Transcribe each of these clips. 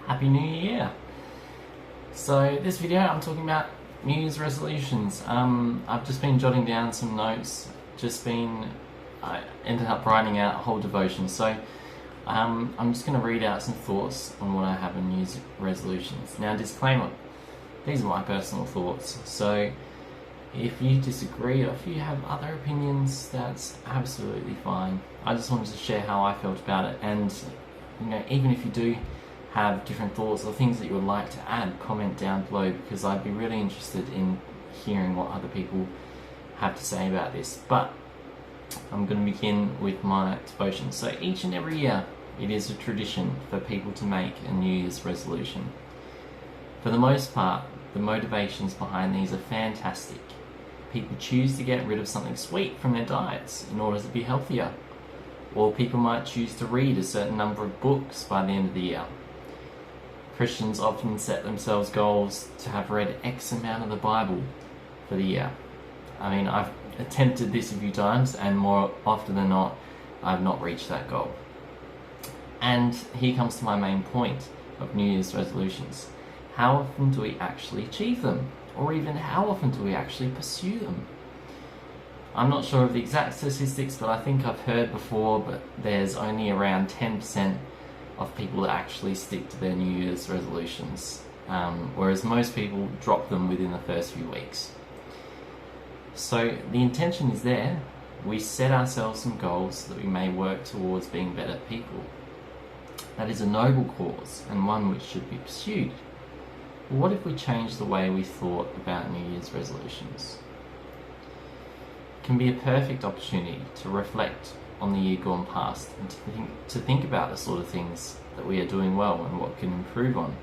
Happy New Year! So this video I'm talking about New Year's resolutions. I've just been jotting down some notes, I ended up writing out a whole devotion. So I'm just going to read out some thoughts on what I have in New Year's resolutions. Now, disclaimer, these are my personal thoughts. So if you disagree or if you have other opinions, that's absolutely fine. I just wanted to share how I felt about it, and even if you do have different thoughts or things that you would like to add, comment down below, because I'd be really interested in hearing what other people have to say about this. But I'm going to begin with my devotion. So each and every year it is a tradition for people to make a New Year's resolution. For the most part, the motivations behind these are fantastic. People choose to get rid of something sweet from their diets in order to be healthier. Or people might choose to read a certain number of books by the end of the year. Christians often set themselves goals to have read X amount of the Bible for the year. I mean, I've attempted this a few times, and more often than not, I've not reached that goal. And here comes to my main point of New Year's resolutions. How often do we actually achieve them? Or even how often do we actually pursue them? I'm not sure of the exact statistics, but I think I've heard before, but there's only around 10% of people that actually stick to their New Year's resolutions, whereas most people drop them within the first few weeks. So the intention is there. We set ourselves some goals that we may work towards being better people. That is a noble cause and one which should be pursued. But what if we change the way we thought about New Year's resolutions? It can be a perfect opportunity to reflect on the year gone past and to think about the sort of things that we are doing well and what can improve on.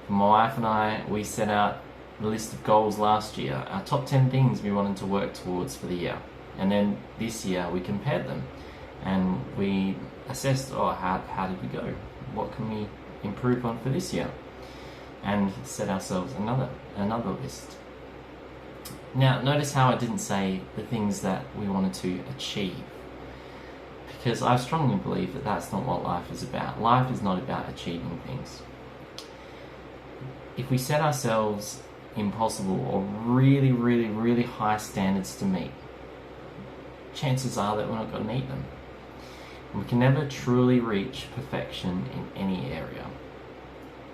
For my wife and I, we set out a list of goals last year, our top 10 things we wanted to work towards for the year. And then this year we compared them and we assessed, how did we go? What can we improve on for this year? And set ourselves another list. Now, notice how I didn't say the things that we wanted to achieve, because I strongly believe that that's not what life is about. Life is not about achieving things. If we set ourselves impossible or really, really, really high standards to meet, chances are that we're not going to meet them. And we can never truly reach perfection in any area.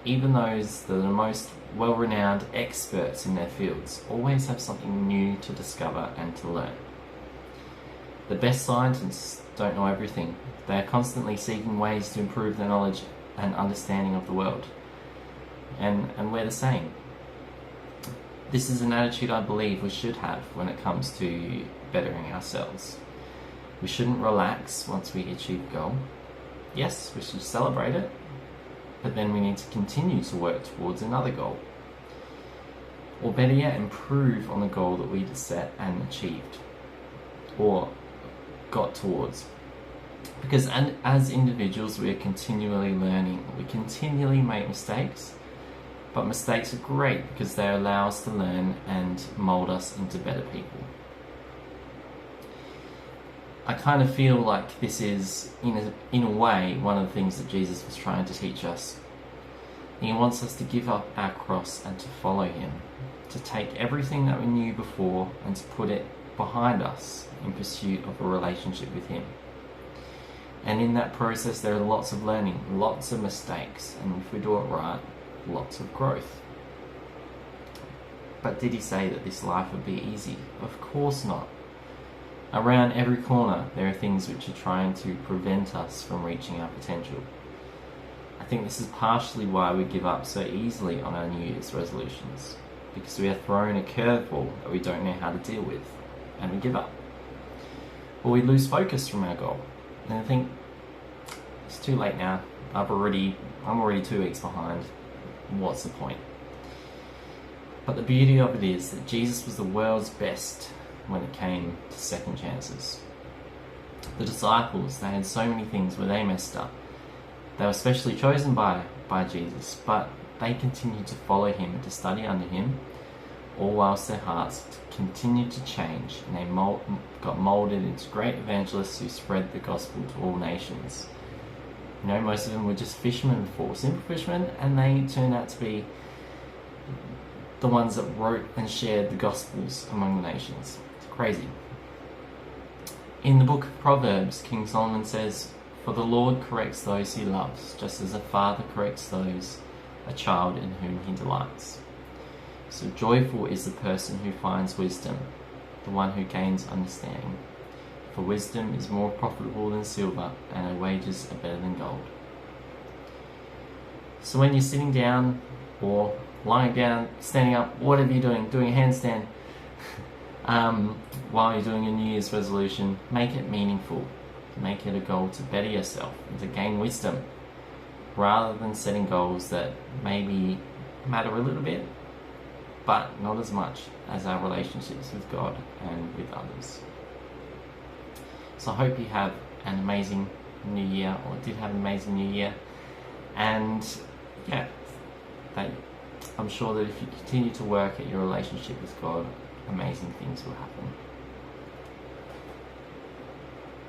Even those that are the most well-renowned experts in their fields always have something new to discover and to learn. The best scientists don't know everything. They are constantly seeking ways to improve their knowledge and understanding of the world. And we're the same. This is an attitude I believe we should have when it comes to bettering ourselves. We shouldn't relax once we achieve a goal. Yes, we should celebrate it, but then we need to continue to work towards another goal. Or better yet, improve on the goal that we just set and achieved, or got towards. Because as individuals, we are continually learning. We continually make mistakes, but mistakes are great because they allow us to learn and mold us into better people. I kind of feel like this is, in a way, one of the things that Jesus was trying to teach us. He wants us to give up our cross and to follow him, to take everything that we knew before and to put it behind us in pursuit of a relationship with him. And in that process there are lots of learning, lots of mistakes, and if we do it right, lots of growth. But did he say that this life would be easy? Of course not. Around every corner there are things which are trying to prevent us from reaching our potential. I think this is partially why we give up so easily on our New Year's resolutions, because we are thrown a curveball that we don't know how to deal with, and we give up. Or we lose focus from our goal, and I think it's too late now. I'm already 2 weeks behind. What's the point? But the beauty of it is that Jesus was the world's best when it came to second chances. The disciples, they had so many things where they messed up. They were specially chosen by Jesus, but they continued to follow him and to study under him, all whilst their hearts continued to change, and they got molded into great evangelists who spread the gospel to all nations. You know, most of them were just fishermen before, simple fishermen, and they turned out to be the ones that wrote and shared the Gospels among the nations. It's crazy. In the book of Proverbs, King Solomon says, "For the Lord corrects those he loves, just as a father corrects a child in whom he delights." So joyful is the person who finds wisdom, the one who gains understanding. For wisdom is more profitable than silver, and her wages are better than gold. So when you're sitting down or lying down, standing up, whatever you're doing a handstand, while you're doing a New Year's resolution, make it meaningful. Make it a goal to better yourself and to gain wisdom, rather than setting goals that maybe matter a little bit, but not as much as our relationships with God and with others. So I hope you have an amazing new year, or did have an amazing new year, and yeah, I'm sure that if you continue to work at your relationship with God, amazing things will happen.